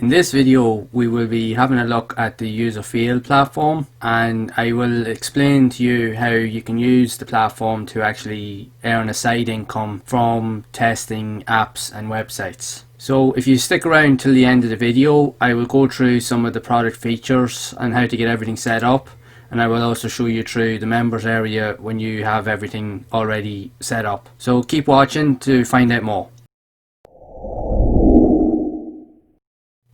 In this video we will be having a look at the userfeel platform, and I will explain to you how you can use the platform to actually earn a side income from testing apps and websites. So if you stick around till the end of the video, I will go through some of the product features and how to get everything set up, and I will also show you through the members area when you have everything already set up. So keep watching to find out more.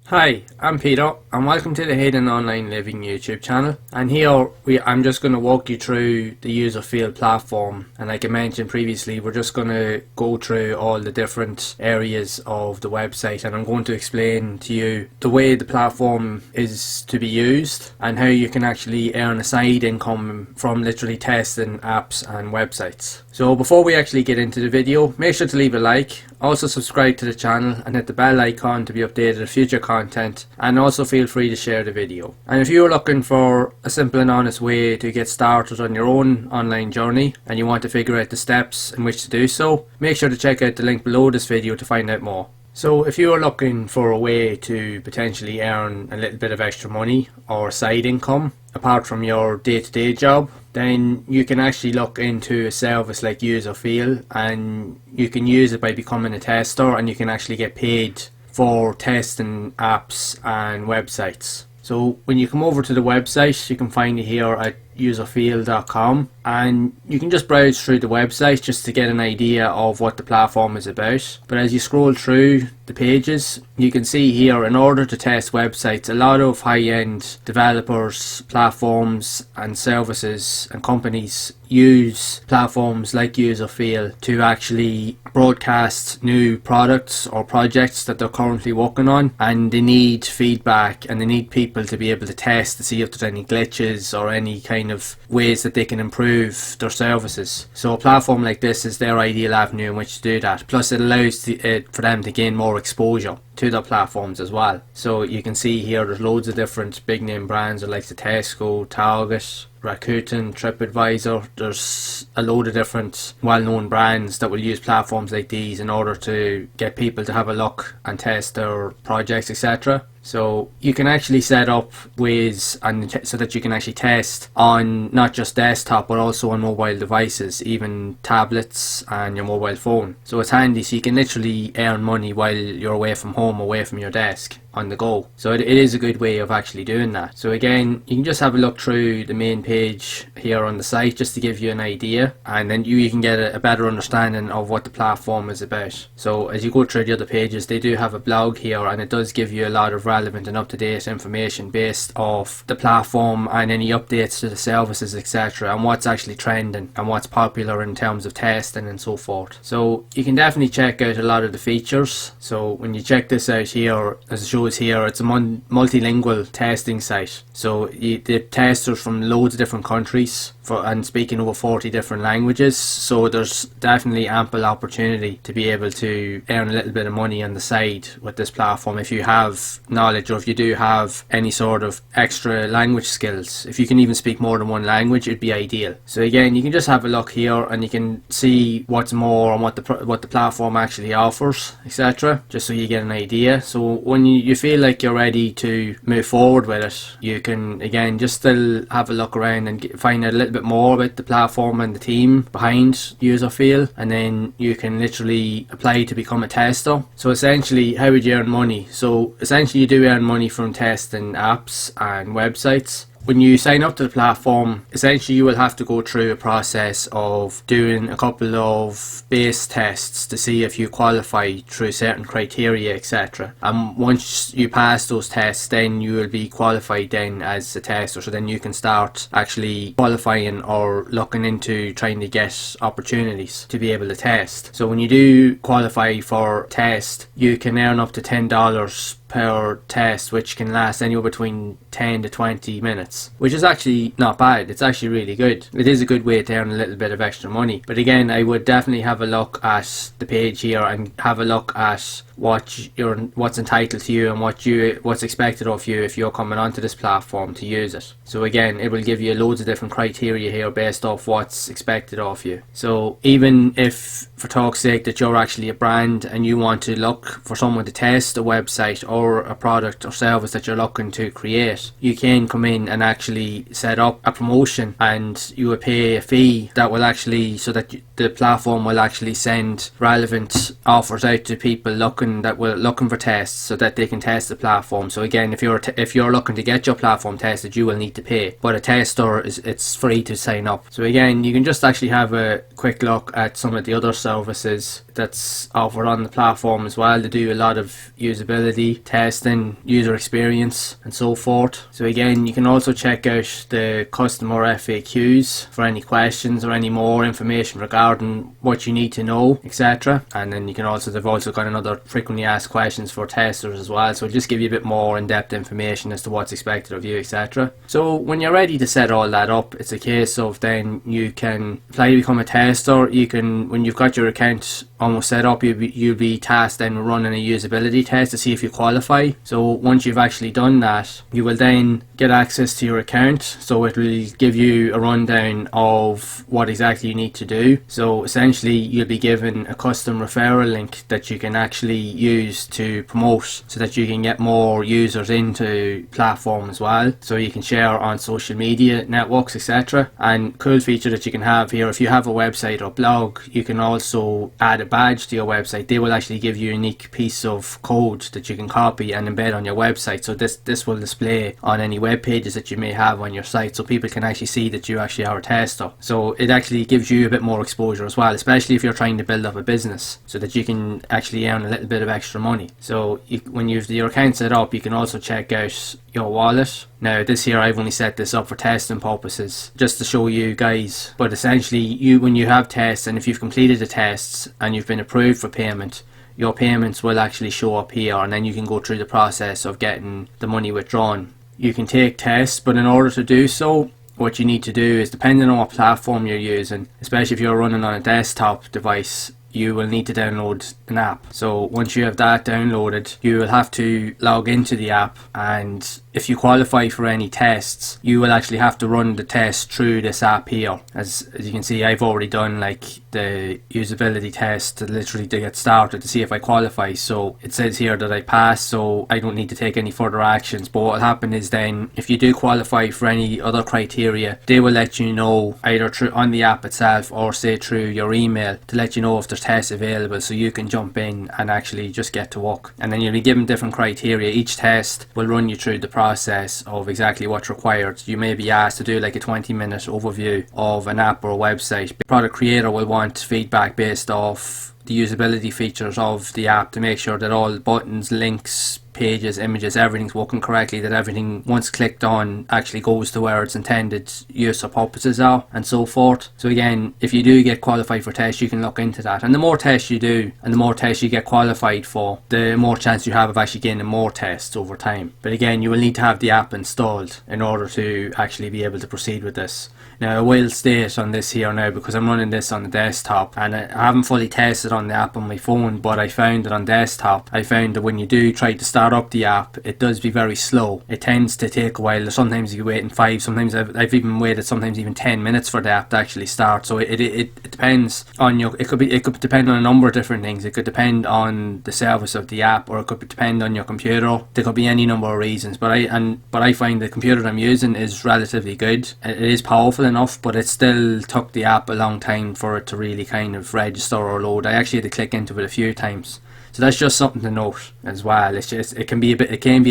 Hi, I'm Peter and welcome to the Hidden Online Living YouTube channel, and here I'm just going to walk you through the userfeel platform, and like I mentioned previously, we're just going to go through all the different areas of the website, and I'm going to explain to you the way the platform is to be used and how you can actually earn a side income from literally testing apps and websites. So before we actually get into the video, make sure to leave a like, also subscribe to the channel and hit the bell icon to be updated with future content, and also feel free to share the video. And if you're looking for a simple and honest way to get started on your own online journey and you want to figure out the steps in which to do so, make sure to check out the link below this video to find out more. So if you're looking for a way to potentially earn a little bit of extra money or side income apart from your day-to-day job, then you can actually look into a service like userfeel, and you can use it by becoming a tester, and you can actually get paid for testing apps and websites. So when you come over to the website, you can find it here at userfeel.com, and you can just browse through the website just to get an idea of what the platform is about. But as you scroll through the pages, you can see here, in order to test websites, a lot of high-end developers, platforms and services and companies use platforms like userfeel to actually broadcast new products or projects that they're currently working on, and they need feedback and they need people to be able to test to see if there's any glitches or any kind of ways that they can improve their services. So a platform like this is their ideal avenue in which to do that. Plus it allows for them to gain more exposure to their platforms as well. So you can see here there's loads of different big name brands like the Tesco, Target, Rakuten, TripAdvisor. There's a load of different well-known brands that will use platforms like these in order to get people to have a look and test their projects, etc. So you can actually set up ways so that you can actually test on not just desktop but also on mobile devices, even tablets and your mobile phone. So it's handy, so you can literally earn money while you're away from home, away from your desk, on the go. So it is a good way of actually doing that. So again, you can just have a look through the main page here on the site just to give you an idea, and then you can get a better understanding of what the platform is about. So as you go through the other pages, they do have a blog here, and it does give you a lot of relevant and up-to-date information based off the platform and any updates to the services, etc., and what's actually trending and what's popular in terms of testing and so forth. So you can definitely check out a lot of the features. So when you check this out here, as it shows here, it's a multilingual testing site. So the testers from loads of different countries and speaking over 40 different languages. So there's definitely ample opportunity to be able to earn a little bit of money on the side with this platform if you have knowledge, or if you do have any sort of extra language skills. If you can even speak more than one language, it'd be ideal. So again, you can just have a look here and you can see what's more and what the platform actually offers, etc., just so you get an idea. So when you feel like you're ready to move forward with it, you can again just still have a look around and find out a little bit more about the platform and the team behind userfeel, and then you can literally apply to become a tester. So essentially, how would you earn money? So essentially you do earn money from testing apps and websites. When you sign up to the platform, essentially you will have to go through a process of doing a couple of base tests to see if you qualify through certain criteria, etc. And once you pass those tests, then you will be qualified then as a tester. So then you can start actually qualifying or looking into trying to get opportunities to be able to test. So when you do qualify for test, you can earn up to $10 per test, which can last anywhere between 10 to 20 minutes, which is actually not bad. It's actually really good. It is a good way to earn a little bit of extra money. But again, I would definitely have a look at the page here and have a look at what's entitled to you and what's expected of you if you're coming onto this platform to use it. So again, it will give you loads of different criteria here based off what's expected of you. So even if, for talk's sake, that you're actually a brand and you want to look for someone to test a website or a product or service that you're looking to create, you can come in and actually set up a promotion, and you will pay a fee that will actually, so that the platform will actually send relevant offers out to people looking for tests, so that they can test the platform. So again, if you're looking to get your platform tested, you will need to pay, but a tester it's free to sign up. So again, you can just actually have a quick look at some of the other services that's offered on the platform as well. They do a lot of usability testing, user experience, and so forth. So again, you can also check out the customer FAQs for any questions or any more information regarding what you need to know, etc. And then you can also, they've also got another frequently asked questions for testers as well, so it'll just give you a bit more in-depth information as to what's expected of you, etc. So when you're ready to set all that up, it's a case of then you can apply to become a tester. You can, when you've got your account almost set up, you'll be tasked then with running a usability test to see if you qualify. So once you've actually done that, you will then get access to your account, so it will give you a rundown of what exactly you need to do. So essentially you'll be given a custom referral link that you can actually use to promote, so that you can get more users into platform as well, so you can share on social media networks, etc. And cool feature that you can have here, if you have a website or blog, you can also add a badge to your website. They will actually give you a unique piece of code that you can copy and embed on your website, so this will display on any web pages that you may have on your site, so people can actually see that you actually are a tester. So it actually gives you a bit more exposure as well, especially if you're trying to build up a business, so that you can actually earn a little bit of extra money. So when you've your account set up, you can also check out your wallet. Now this here, I've only set this up for testing purposes, just to show you guys, but essentially when you have tests, and if you've completed the tests and you've been approved for payment, your payments will actually show up here, and then you can go through the process of getting the money withdrawn. You can take tests, but in order to do so, what you need to do is, depending on what platform you're using, especially if you're running on a desktop device, you will need to download an app. So once you have that downloaded, you will have to log into the app, and if you qualify for any tests, you will actually have to run the test through this app here. As you can see, I've already done like the usability test to literally to get started to see if I qualify. So it says here that I passed, so I don't need to take any further actions. But what will happen is then, if you do qualify for any other criteria, they will let you know either through on the app itself, or say through your email, to let you know if there's tests available, so you can jump in and actually just get to work. And then you'll be given different criteria. Each test will run you through the process of exactly what's required. You may be asked to do like a 20-minute overview of an app or a website. The product creator will want feedback based off the usability features of the app, to make sure that all buttons, links, pages, images, everything's working correctly, that everything once clicked on actually goes to where its intended use or purposes are, and so forth. So again, if you do get qualified for tests, you can look into that, and the more tests you do and the more tests you get qualified for, the more chance you have of actually getting more tests over time. But again, you will need to have the app installed in order to actually be able to proceed with this. Now I will state on this here now, because I'm running this on the desktop and I haven't fully tested on the app on my phone, but I found that on desktop, I found that when you do try to start up the app, it does be very slow. It tends to take a while. Sometimes you're waiting 5, sometimes I've even waited sometimes even 10 minutes for the app to actually start. So it depends on your, it could depend on a number of different things. It could depend on the service of the app, or it could depend on your computer. There could be any number of reasons, but I find the computer I'm using is relatively good. It is powerful enough, but it still took the app a long time for it to really kind of register or load. I actually had to click into it a few times. So that's just something to note as well. It's just, it can be a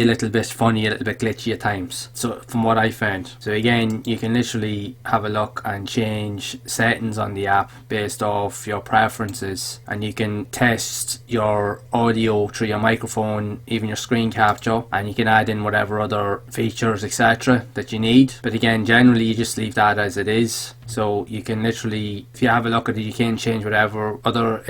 little bit funny, a little bit glitchy at times, so from what I found. So again, you can literally have a look and change settings on the app based off your preferences, and you can test your audio through your microphone, even your screen capture, and you can add in whatever other features, etc. that you need. But again, generally you just leave that as it is. So you can literally, if you have a look at it, you can change whatever other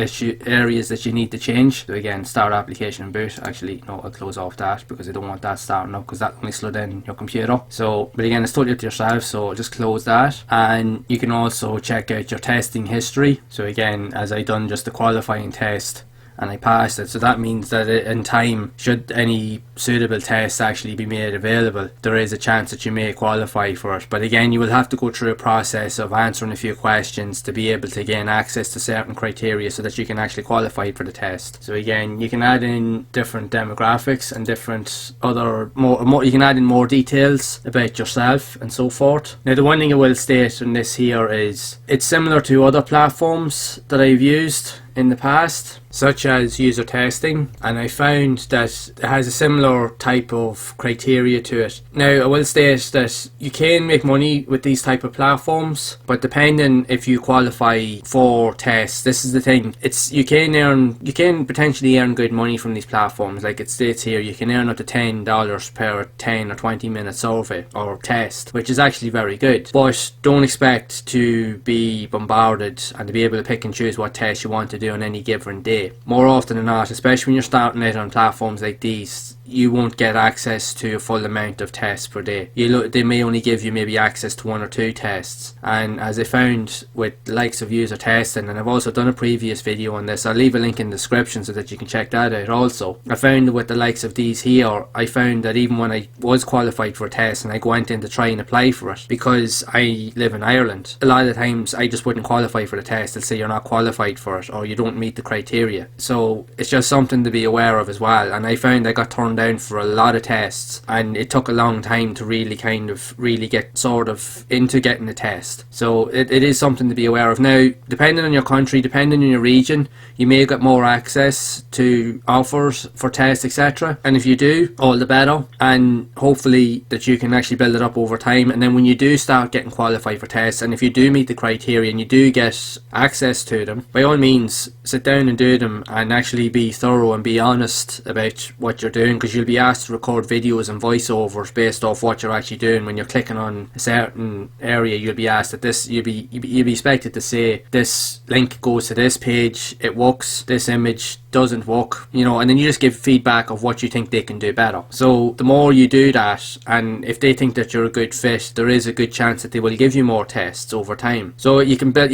areas that you need to change. So again, start application and boot. Actually, no, I'll close off that because I don't want that starting up, because that only slowed down your computer. So, but again, it's totally up to yourself, so just close that. And you can also check out your testing history. So again, as I done just the qualifying test, and I passed it. So that means that in time, should any suitable tests actually be made available, there is a chance that you may qualify for it. But again, you will have to go through a process of answering a few questions to be able to gain access to certain criteria so that you can actually qualify for the test. So again, you can add in different demographics and different other more you can add in more details about yourself and so forth. Now, the one thing I will state in this here is it's similar to other platforms that I've used in the past, such as user testing, and I found that it has a similar type of criteria to it. Now, I will state that you can make money with these type of platforms, but depending if you qualify for tests, this is the thing, you can potentially earn good money from these platforms. Like it states here, you can earn up to $10 per 10 or 20 minute survey or test, which is actually very good. But don't expect to be bombarded and to be able to pick and choose what test you want to do on any given day. More often than not, especially when you're starting out on platforms like these, you won't get access to a full amount of tests per day. They may only give you maybe access to 1 or 2 tests. And as I found with the likes of user testing, and I've also done a previous video on this, I'll leave a link in the description so that you can check that out also. I found with the likes of these here, I found that even when I was qualified for a test and I went in to try and apply for it, because I live in Ireland, a lot of the times I just wouldn't qualify for the test. They'll say you're not qualified for it or you don't meet the criteria. So it's just something to be aware of as well. And I found I got turned down for a lot of tests, and it took a long time to really get sort of into getting a test. So it is something to be aware of. Now, depending on your country, depending on your region, you may get more access to offers for tests, etc. And if you do, all the better, and hopefully that you can actually build it up over time. And then when you do start getting qualified for tests, and if you do meet the criteria and you do get access to them, by all means sit down and do them, and actually be thorough and be honest about what you're doing, because you'll be asked to record videos and voiceovers based off what you're actually doing. When you're clicking on a certain area, you'll be asked that you'll be expected to say this link goes to this page, it works, this image doesn't work, and then you just give feedback of what you think they can do better. So the more you do that, and if they think that you're a good fit, there is a good chance that they will give you more tests over time. So you can build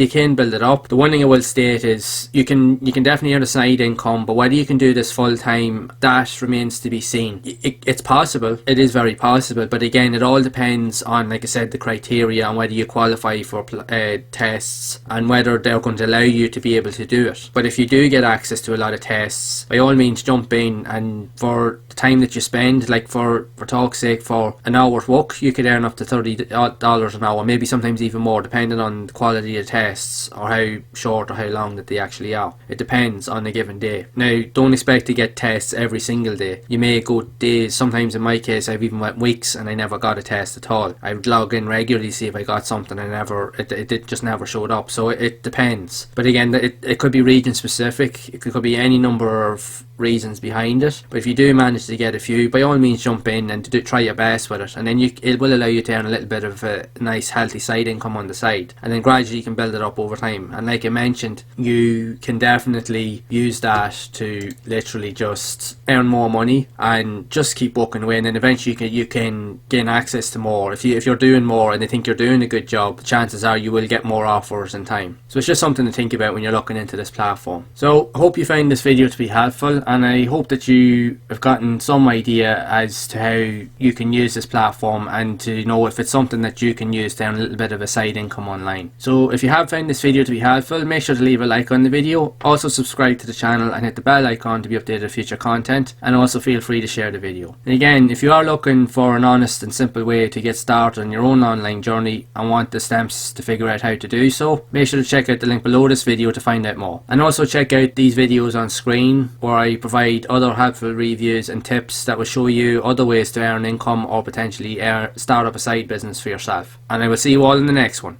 it up. The one thing I will state is you can definitely earn a side income, but whether you can do this full time, that remains to be seen. It's possible, it is very possible, but again, it all depends on, like I said, the criteria and whether you qualify for tests and whether they're going to allow you to be able to do it. But if you do get access to a lot of tests, by all means jump in, and for the time that you spend, like for talk's sake, for an hour's work, you could earn up to $30 an hour, maybe sometimes even more, depending on the quality of tests or how short or how long that they actually are. It depends on a given day. Now, don't expect to get tests every single day. You may go days, sometimes in my case I've even went weeks and I never got a test at all. I would log in regularly, see if I got something, and it just never showed up. So it depends. But again, it could be region specific, it could be any number of reasons behind it. But if you do manage to get a few, by all means jump in and try your best with it, and then it will allow you to earn a little bit of a nice healthy side income on the side, and then gradually you can build it up over time. And like I mentioned, you can definitely use that to literally just earn more money and just keep working away, and then eventually you can gain access to more. If you're doing more and they think you're doing a good job, the chances are you will get more offers in time. So it's just something to think about when you're looking into this platform. So I hope you find this video to be helpful, and I hope that you have gotten some idea as to how you can use this platform, and to know if it's something that you can use to earn a little bit of a side income online. So if you have found this video to be helpful, make sure to leave a like on the video, also subscribe to the channel and hit the bell icon to be updated with future content, and also feel free to share the video. And again, if you are looking for an honest and simple way to get started on your own online journey and want the steps to figure out how to do so, make sure to check out the link below this video to find out more. And also check out these videos on screen where I provide other helpful reviews and tips that will show you other ways to earn income or potentially start up a side business for yourself. And I will see you all in the next one.